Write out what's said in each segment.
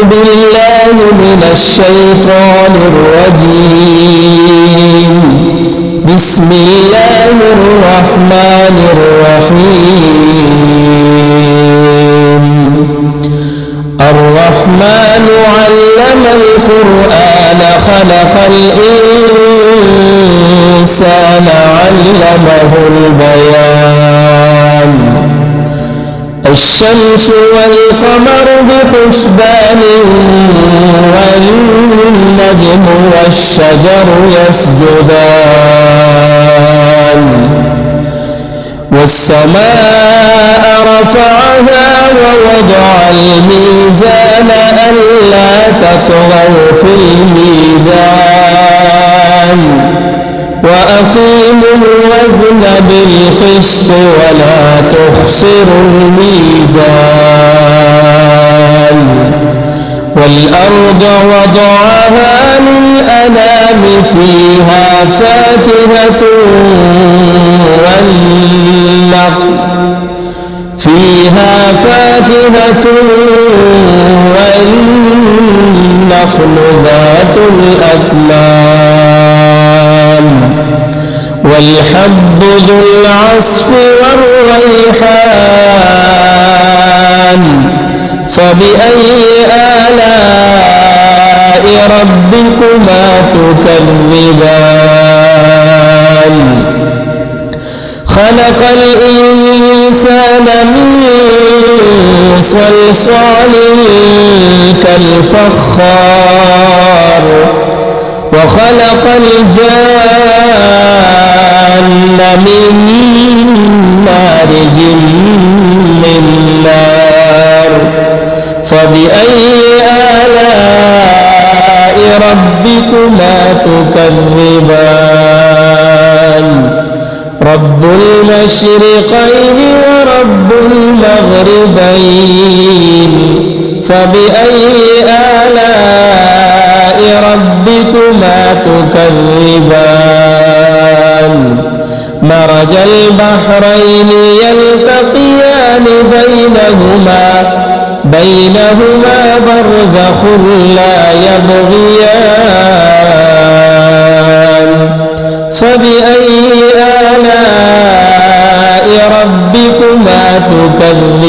بالله من الشيطان الرجيم. بسم الله الرحمن الرحيم. الرحمن علم القرآن خلق الإنسان علمه البيان. الشمس والقمر بحسبان والنجم والشجر يسجدان والسماء رفعها ووضع الميزان ألا تطغوا في الميزان وأقيموا الوزن بالقسط ولا تخسروا الميزان. والأرض وضعها للأنام فيها فاكهة والنخل ذات الأكمام والحب ذو العصف والريحان. فبأي آلاء ربكما تكذبان؟ خلق الإنسان من صلصال كالفخار وخلق الجان من مارج من نار. فبأي آلاء ربكما تكذبان؟ رب المشرقين ورب المغربين. فبأي آلاء ربكما تكذبان؟ مرج البحرين يلتقيان بينهما برزخ لا يبغيان. فبأي آلاء ربكما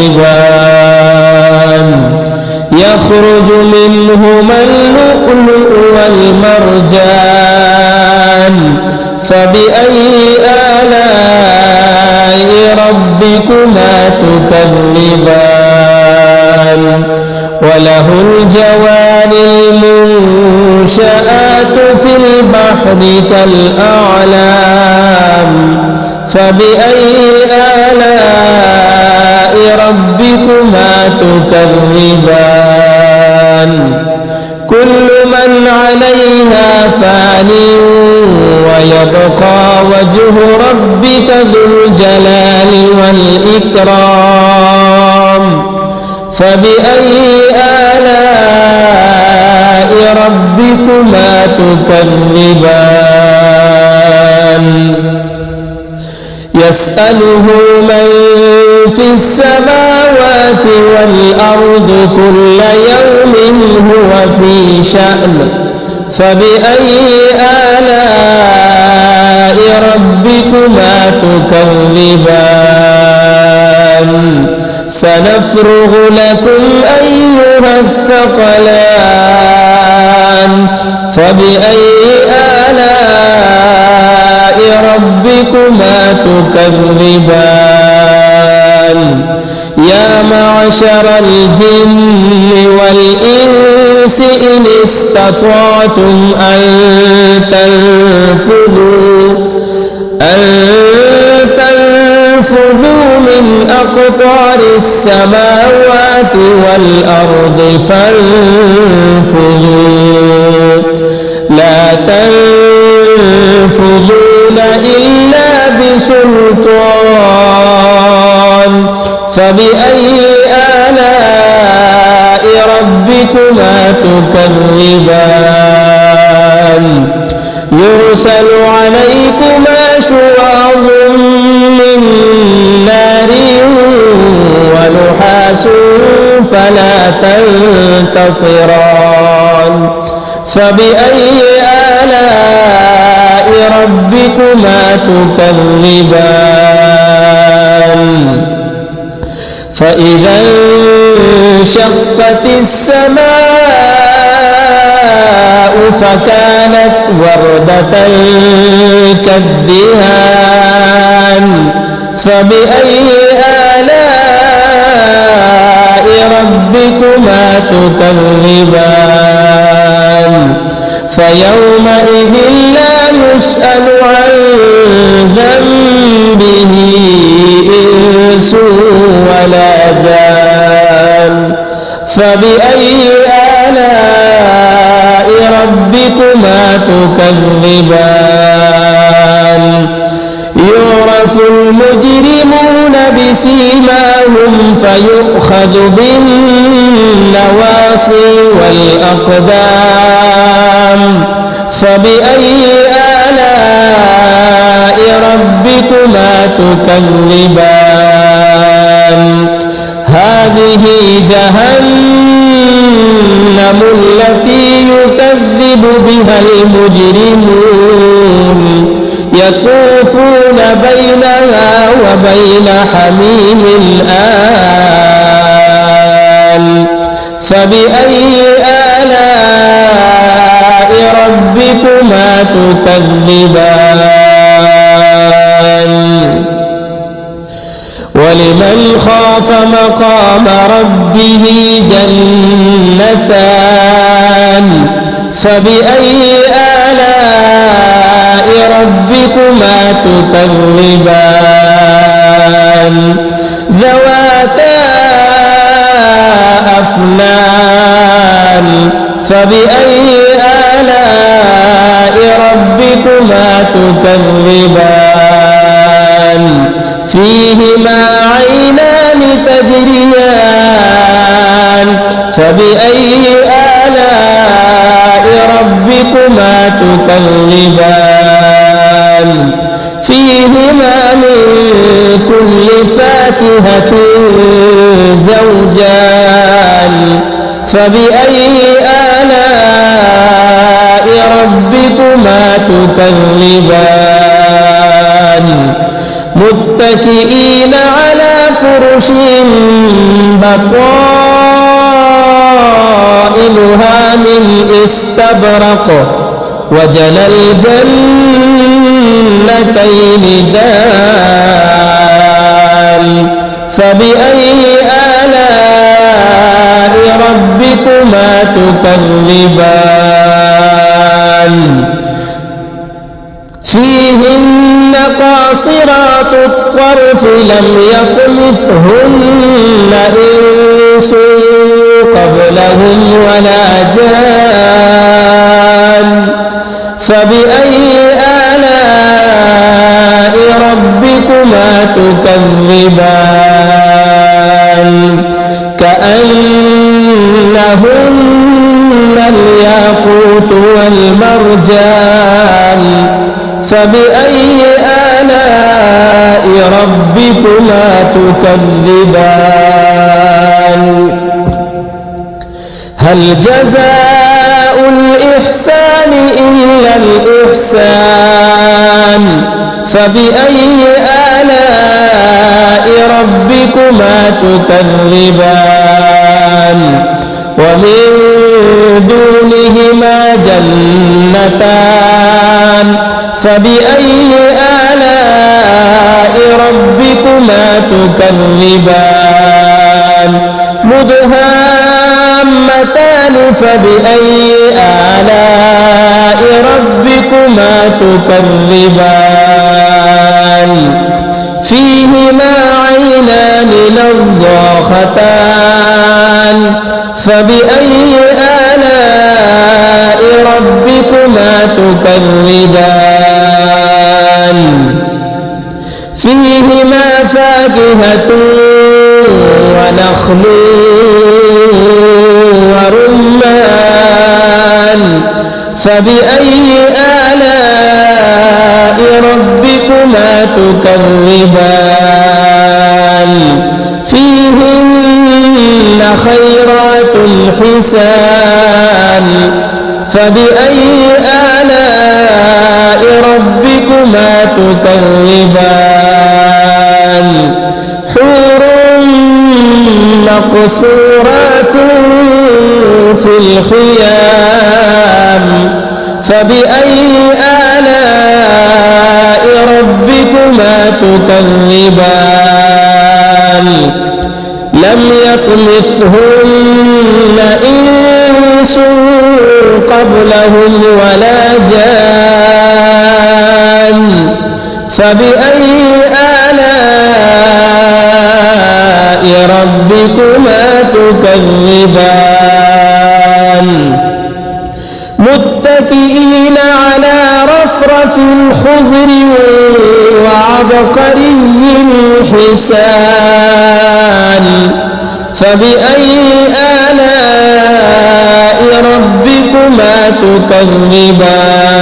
تكذبان؟ يخرج منهما اللؤلؤ والمرجان. فبأي آلاء ربكما تكذبان؟ وله الجوار المنشآت في البحر كالأعلام. فبأي آلاء ربكما تكذبان؟ كل من عليها فان ويبقى وجه ربك ذو الجلال والإكرام. فبأي آلاء ربكما تكذبان؟ يسأله من في السماوات والأرض كل يوم هو في شأن. فبأي آلاء ربكما تكذبان؟ سنفرغ لكم أيها الثقلان. فبأي آلاء ربكما تكذبان؟ يا معشر الجن والإنس إن استطعتم أن تنفذوا من أقطار السماوات والأرض فانفذوا لا تنفذون إلا بسلطان. فبأي آلاء ربكما تكذبان؟ يرسل عليكما شواظ من نار ونحاس فلا تنتصران فبأي آلاء ربكما تكذبان فإذا انشقت السماء فكانت وردة كالدهان فبأي آلاء ربكما تكذبان فيومئذ لا يسأل عن ذنبه إنس ولا جان فبأي آلاء ربكما تكذبان يعرف المجرمون بسيماهم فيؤخذ بالنواصي والأقدام فبأي آلاء ربكما تكذبان هذه جهنم التي يكذب بها المجرمون يطوفون بينها وبين حميم آن فبأي آلاء ربكما تكذبان ولمن خاف مقام ربه جنتان فبأي آلاء ربكما تكذبان ذواتا أفنان فبأي آلاء ربكما تكذبان فيهما عينان تجريان فبأي آلاء ربكما تكذبان فيهما من كل فاكهة زوجان فبأي آلاء ربكما تكذبان متكئين على فرش بطائنها من استبرق وجنى الجنتين دان فبأي آلاء ربكما تكذبان فيهن قاصرات الطرف لم يطمثهن إنس قبلهم ولا جان فبأي آلاء ربكما تكذبان كأنهن الياقوت والمرجان فبأي آلاء ربكما تكذبان هل جزاء الإحسان إلا الإحسان فبأي آلاء ربكما تكذبان ومن دونهما جنتان فبأي آلاء ربكما تكذبان مدهامتان فبأي آلاء ربكما تكذبان فيهما عينان نضاختان فبأي آلاء ربكما تكذبان فيهما فاكهة ونخل ورمان فبأي آلاء ربكما تكذبان فيهن خيرات حسان فبأي آلاء ربكما تكذبان حور مقصورات في الخيام فبأي آلاء ربكما تكذبان لم يطمثهن إنس قبلهم ولا جان فبأي آلاء ربكما تكذبان متكئين على رفرف خضر وعبقري حسان فبأي آلاء ربكما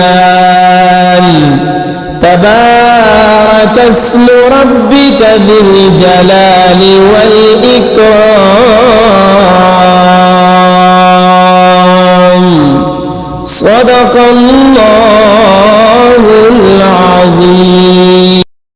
تكذبان تبارك اسم ربك ذي الجلال والإكرام صدق الله العظيم.